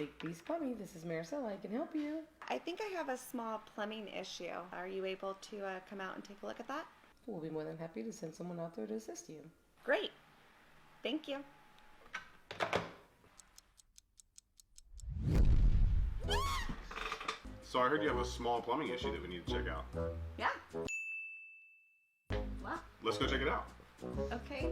Big Beast Plumbing. This is Maricela. I can help you. I think I have a small plumbing issue. Are you able to come out and take a look at that? We'll be more than happy to send someone out there to assist you. Great. Thank you. So I heard you have a small plumbing issue that we need to check out. Yeah. Well, Let's go check it out. okay.